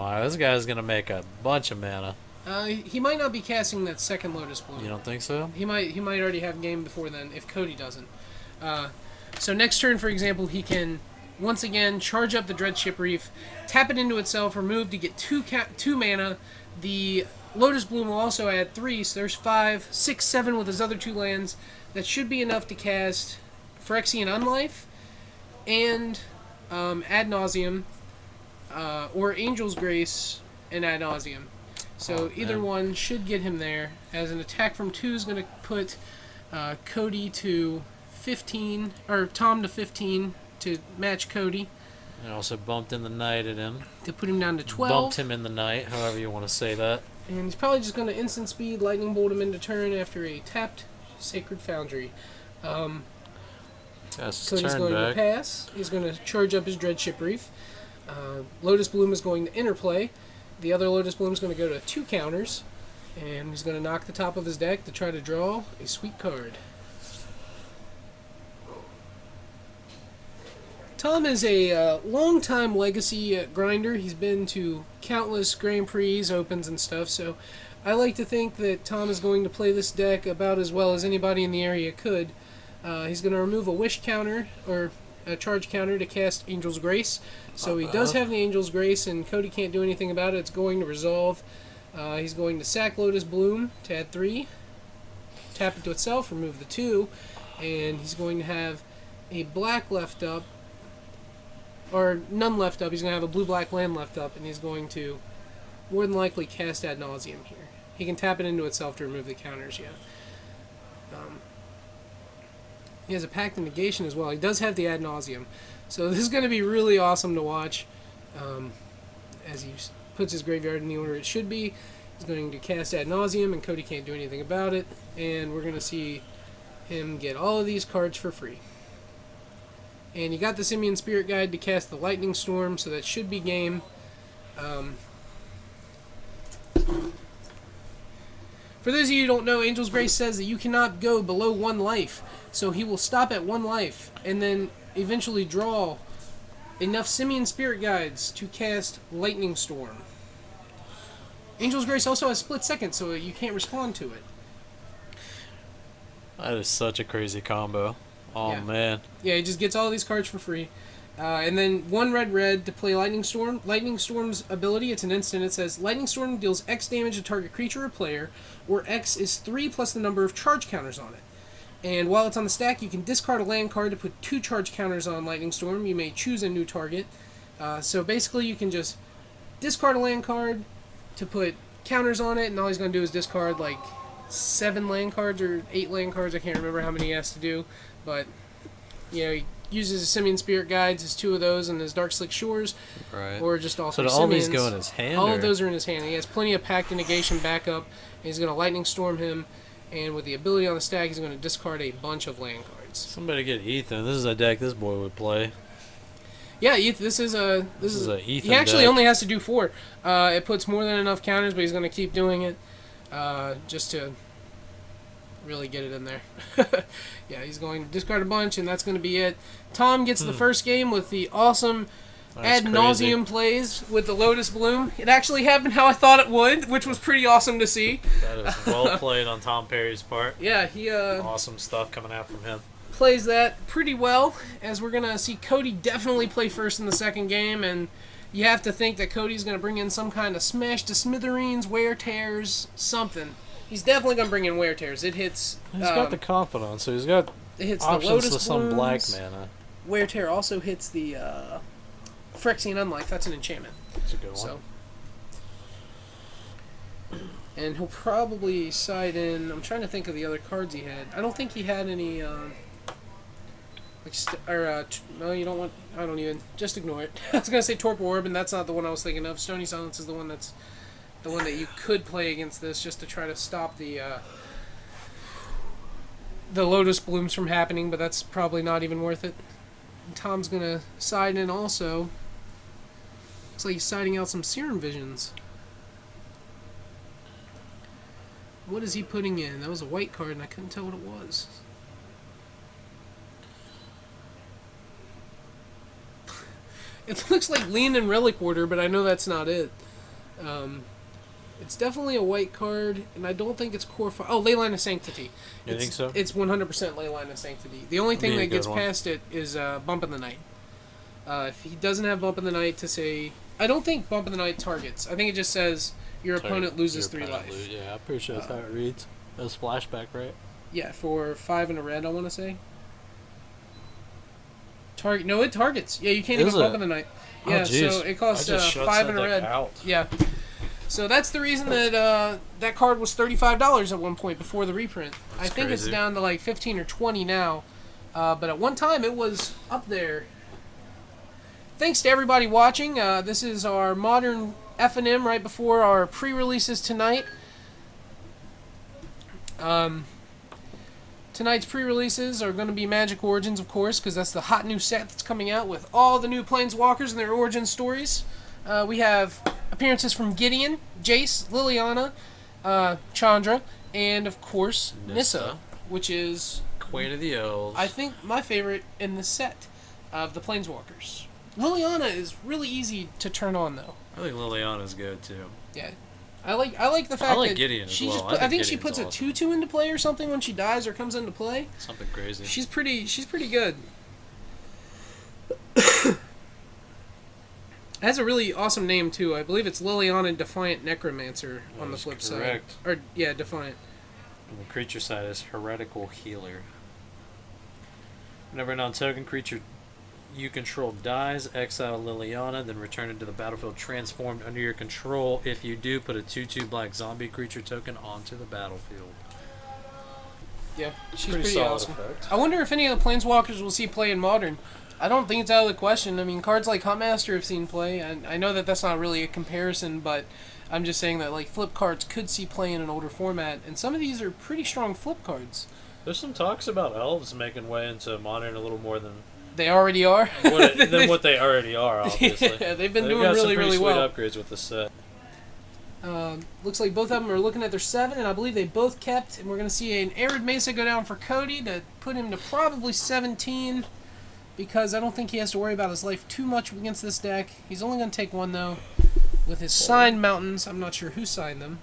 Wow, this guy's gonna make a bunch of mana. He might not be casting that second Lotus You Bloom. don't think so? He might already have game before then if Cody doesn't. Uh, so next turn, for example, he can once again charge up the Dreadship Reef, tap it into itself, remove to get two mana. The Lotus Bloom will also add 3, so there's 5, 6, 7 with his other 2 lands. That should be enough to cast Phyrexian Unlife and Ad Nauseam, or Angel's Grace and Ad Nauseam. So either one should get him there. As an attack from 2 is going to put Cody to 15, or Tom to 15 to match Cody. And also bumped in the night at him. To put him down to 12. Bumped him in the night, however you want to say that. And he's probably just going to instant speed Lightning Bolt him into turn after a tapped Sacred Foundry. Yes, Cody's turn going back. to pass. He's going to charge up his Dreadship Reef. Lotus Bloom is going to interplay. The other Lotus Bloom is going to go to 2 counters. And he's going to knock the top of his deck to try to draw a sweet card. Tom is a long-time legacy grinder. He's been to countless Grand Prix, Opens, and stuff, so I like to think that Tom is going to play this deck about as well as anybody in the area could. He's going to remove a Wish counter, or a charge counter, to cast Angel's Grace. So he does have the Angel's Grace, and Cody can't do anything about it. It's going to resolve. He's going to sack Lotus Bloom to add 3, tap it to itself, remove the 2, and he's going to have a black left up, or none left up. He's going to have a blue-black land left up, and he's going to more than likely cast Ad Nauseam here. He can tap it into itself to remove the counters, yeah. He has a Pact of Negation as well. He does have the Ad Nauseam. So this is going to be really awesome to watch as he puts his graveyard in the order it should be. He's going to cast Ad Nauseam, and Cody can't do anything about it. And we're going to see him get all of these cards for free. And you got the Simian Spirit Guide to cast the Lightning Storm, so that should be game. For those of you who don't know, Angel's Grace says that you cannot go below 1 life. So he will stop at 1 life, and then eventually draw enough Simian Spirit Guides to cast Lightning Storm. Angel's Grace also has split second, so you can't respond to it. That is such a crazy combo. Oh, Yeah. man. Yeah, he just gets all these cards for free. And then 1 red to play Lightning Storm. Lightning Storm's ability, it's an instant. It says, Lightning Storm deals X damage to target creature or player, where X is 3 plus the number of charge counters on it. And while it's on the stack, you can discard a land card to put 2 charge counters on Lightning Storm. You may choose a new target. So basically, you can just discard a land card to put counters on it, and all he's going to do is discard like 7 land cards or 8 land cards. I can't remember how many he has to do. But, you know, he uses his Simian Spirit Guides, his 2 of those, and his Dark Slick Shores. Right. Or just all So 3 do all these Simians. go in his hand? All or? of those are in his hand. He has plenty of Pact and Negation backup. And he's going to Lightning Storm him. And with the ability on the stack, he's going to discard a bunch of land cards. Somebody get Ethan. This is a deck this boy would play. Yeah, this is a Ethan He actually deck. only has to do 4. It puts more than enough counters, but he's going to keep doing it just to really get it in there. Yeah, he's going to discard a bunch, and that's going to be it. Tom gets the first game with the awesome That's Ad crazy. Nauseam plays with the Lotus Bloom. It actually happened how I thought it would, which was pretty awesome to see. That is well played on Tom Perry's part. Yeah, he Awesome stuff coming out from him. plays that pretty well, as we're going to see Cody definitely play first in the second game, and you have to think that Cody's going to bring in some kind of Smash to Smithereens, Wear Tears, something. He's definitely going to bring in Wear Tears. It hits... He's got the confidence, so he's got it hits the options Lotus to some black Blooms. mana. Wear Tear also hits the Phyrexian Unlife. That's an enchantment. That's a good one. So, and he'll probably side in... I'm trying to think of the other cards he had. I don't think he had any... no, you don't want... I don't even... Just ignore it. I was going to say Torpor Orb, and that's not the one I was thinking of. Stony Silence is the one that's... The one that you could play against this, just to try to stop the Lotus Blooms from happening, but that's probably not even worth it. And Tom's going to side in also. Looks like he's siding out some Serum Visions. What is he putting in? That was a white card, and I couldn't tell what it was. It looks like Lean and Relic Order, but I know that's not it. It's definitely a white card, and I don't think it's core 5. Oh, Leyline of Sanctity. You think so? It's 100% Leyline of Sanctity. The only thing Be a that good gets one. past it is Bump in the Night. If he doesn't have Bump in the Night to say... I don't think Bump in the Night targets. I think it just says your opponent loses 3 life. Yeah, I'm pretty sure that's how it reads. That was flashback, right? Yeah, for 5 and a red, I want to say. Target? No, it targets. Yeah, you can't Is even Bump it? in the Night. Oh, Yeah, jeez. so it costs I just shut 5 that and a deck red. out. Yeah. So that's the reason that that card was $35 at one point before the reprint. That's I think it's crazy. down to like 15 or 20 now. But at one time it was up there. Thanks to everybody watching. This is our modern F&M right before our pre-releases tonight. Tonight's pre-releases are going to be Magic Origins, of course, because that's the hot new set that's coming out with all the new Planeswalkers and their origin stories. We have appearances from Gideon, Jace, Liliana, Chandra, and of course Nissa, which is, Queen of the Elves. I think, my favorite in the set of the Planeswalkers. Liliana is really easy to turn on, though. I think Liliana's good too. Yeah, I like the fact like that Gideon as she well. just. I I think think she Gideon's puts awesome. a 2/2 into play or something when she dies or comes into play. Something crazy. She's pretty good. Has a really awesome name too. I believe it's Liliana Defiant Necromancer on the That is flip correct. side. Or yeah, Defiant. And the creature side is Heretical Healer. Whenever a non-token creature you control dies, exile Liliana, then return it to the battlefield transformed under your control. If you do, put a 2/2 black zombie creature token onto the battlefield. Yeah, she's Pretty pretty solid awesome. effect. I wonder if any of the Planeswalkers will see play in Modern. I don't think it's out of the question. I mean, cards like Huntmaster have seen play. I know that that's not really a comparison, but I'm just saying that like flip cards could see play in an older format, and some of these are pretty strong flip cards. There's some talks about elves making way into modern a little more than They already are. what they already are. Obviously, Yeah, they've been doing got some really, pretty really sweet well. upgrades with the set. Looks like both of them are looking at their 7, and I believe they both kept. And we're going to see an Arid Mesa go down for Cody to put him to probably 17, because I don't think he has to worry about his life too much against this deck. He's only going to take 1, though, with his signed mountains. I'm not sure who signed them.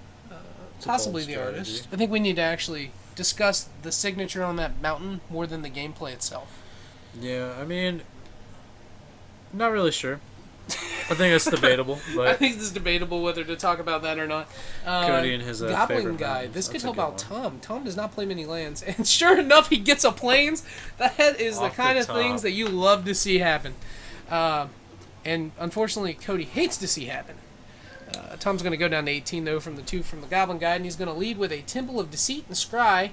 It's a Possibly bold the strategy. artist. I think we need to actually discuss the signature on that mountain more than the gameplay itself. Yeah, I mean, not really sure. I think it's debatable, I but think it's debatable whether to talk about that or not. Cody and his Goblin favorite guy. mountains. This could That's a help good out one. Tom. Tom does not play many lands, and sure enough, he gets a plains. That is the Off the kind of top. things that you love to see happen, and unfortunately, Cody hates to see happen. Tom's going to go down to 18 though from the 2 from the Goblin guy, and he's going to lead with a Temple of Deceit and Scry,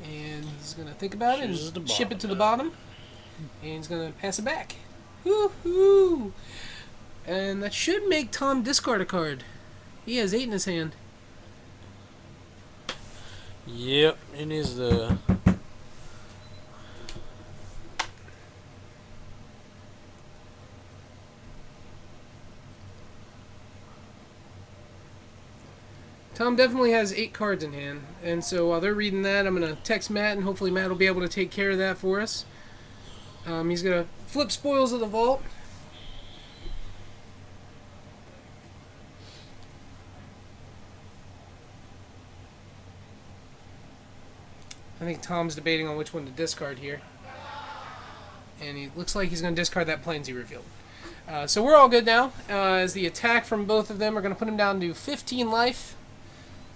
and he's going to think about it Chooses the and ship it bottom to the now. bottom, and he's going to pass it back. Woo-hoo! And that should make Tom discard a card. He has 8 in his hand. Yep, he needs to. Tom definitely has 8 cards in hand. And so while they're reading that, I'm going to text Matt, and hopefully Matt will be able to take care of that for us. He's going to flip Spoils of the Vault. I think Tom's debating on which one to discard here. And he looks like he's going to discard that Plains he revealed. So we're all good now, as the attack from both of them are going to put him down to 15 life.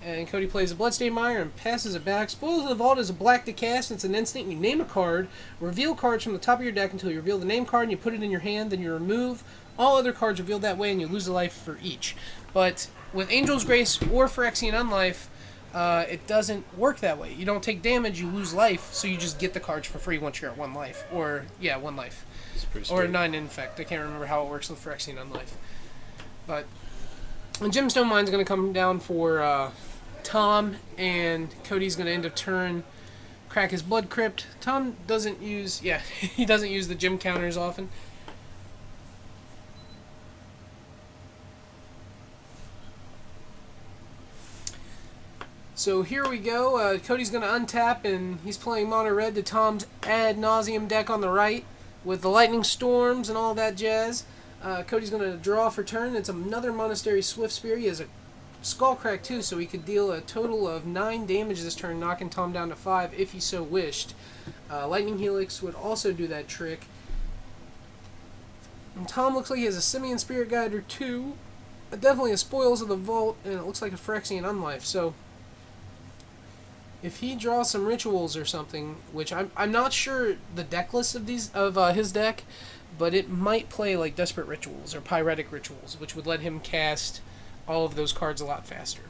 And Cody plays a Bloodstained Mire and passes it back. Spoils of the Vault is a black to cast. It's an instant. You name a card, reveal cards from the top of your deck until you reveal the name card, and you put it in your hand. Then you remove all other cards revealed that way, and you lose a life for each. But with Angel's Grace or Phyrexian Unlife, it doesn't work that way. You don't take damage, you lose life, so you just get the cards for free once you're at 1 life. Or, yeah, 1 life. It's pretty Or straight. 9 infect. I can't remember how it works with Phyrexian Unlife. But the Gemstone Mine's going to come down for Tom, and Cody's going to end of turn crack his Blood Crypt. Tom doesn't use, he doesn't use the gem counters often. So here we go. Cody's going to untap, and he's playing mono red to Tom's ad nauseum deck on the right with the lightning storms and all that jazz. Cody's going to draw for turn. It's another Monastery Swift Spear. He has a Skullcrack too, so he could deal a total of 9 damage this turn, knocking Tom down to 5 if he so wished. Lightning Helix would also do that trick. And Tom looks like he has a Simian Spirit Guide or 2. Definitely a Spoils of the Vault, and it looks like a Phyrexian Unlife. So if he draws some rituals or something, which I'm not sure the deck list of his deck, but it might play like Desperate Rituals or Pyretic Rituals, which would let him cast all of those cards a lot faster.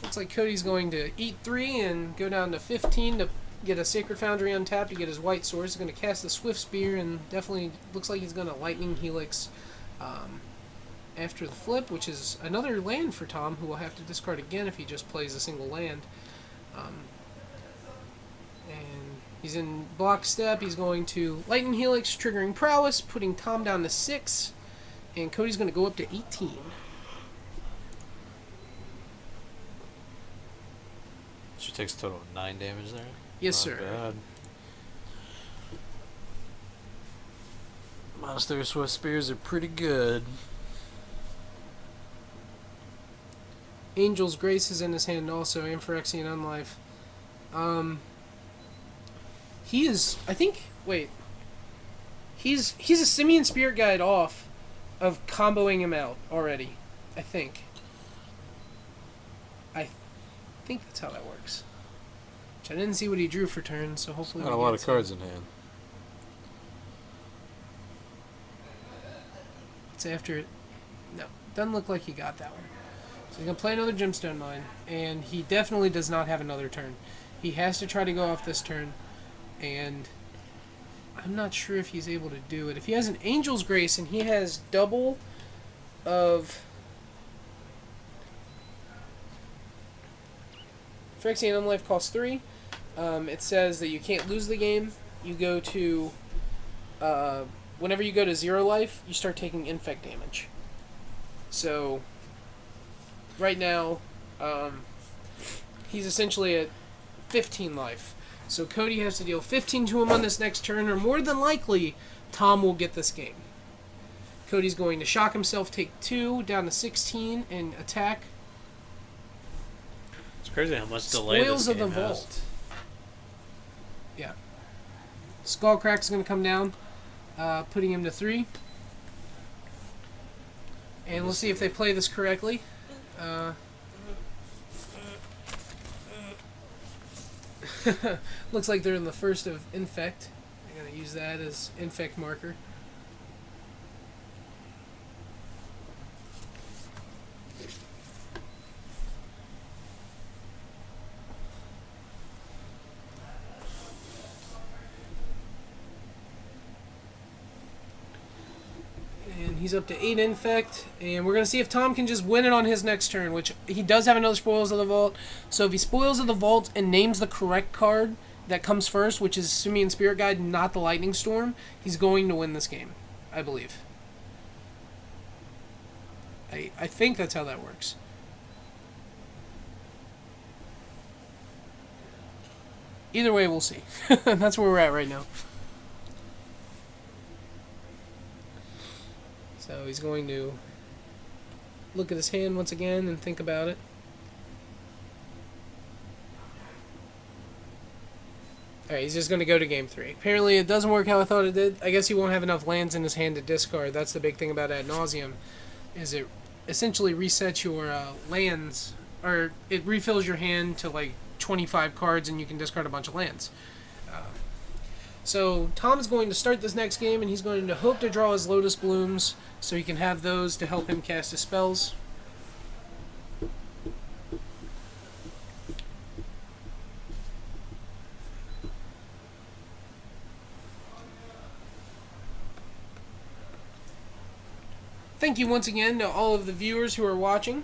Looks like Cody's going to eat 3 and go down to 15 to get a Sacred Foundry untapped to get his white sword. He's going to cast the Swift Spear, and definitely looks like he's going to Lightning Helix after the flip, which is another land for Tom, who will have to discard again if he just plays a single land. And he's in block step. He's going to Lightning Helix, triggering Prowess, putting Tom down to 6. And Cody's going to go up to 18. She takes a total of 9 damage there. Yes, Not sir. bad. Monastery Swift Spears are pretty good. Angel's Grace is in his hand also, and Phyrexian Unlife. He is, I think, wait. He's a Simian Spirit Guide off of comboing him out already, I think. I think that's how that works. Which I didn't see what he drew for turn, so hopefully Got a we lot get of cards in hand. It's after it. No, doesn't look like he got that one. So he's going to play another Gemstone Mine, and he definitely does not have another turn. He has to try to go off this turn, and I'm not sure if he's able to do it. If he has an Angel's Grace and he has double of Phyrexian Unlife costs 3, it says that you can't lose the game. You go to whenever you go to 0 life, you start taking infect damage. So right now, he's essentially at 15 life. So Cody has to deal 15 to him on this next turn, or more than likely, Tom will get this game. Cody's going to shock himself, take 2, down to 16, and attack. It's crazy how much delay Spoils this of the game has. Vault. Yeah. Skullcrack's going to come down, putting him to 3. And let's see if they play this correctly. Looks like they're in the first of Infect. I'm going to use that as Infect marker. And he's up to 8 Infect, and we're going to see if Tom can just win it on his next turn, which he does have another Spoils of the Vault. So if he Spoils of the Vault and names the correct card that comes first, which is Simian Spirit Guide, not the Lightning Storm, he's going to win this game, I believe. I think that's how that works. Either way, we'll see. That's where we're at right now. So he's going to look at his hand once again and think about it. Alright, he's just going to go to game 3. Apparently it doesn't work how I thought it did. I guess he won't have enough lands in his hand to discard. That's the big thing about Ad Nauseam, is it essentially resets your lands, or it refills your hand to like 25 cards and you can discard a bunch of lands. So Tom's going to start this next game, and he's going to hope to draw his Lotus Blooms so he can have those to help him cast his spells. Thank you once again to all of the viewers who are watching.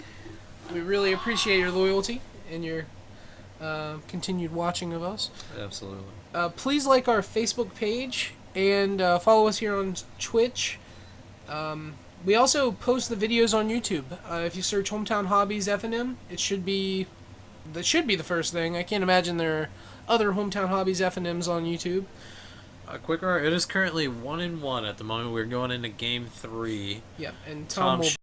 We really appreciate your loyalty and your continued watching of us. Absolutely. Please like our Facebook page and follow us here on Twitch. We also post the videos on YouTube. If you search Hometown Hobbies FNM, that should be the first thing. I can't imagine there are other Hometown Hobbies FNMs on YouTube. A quick R. It is currently 1-1 at the moment. We're going into game 3. Yeah, and Tom Tom will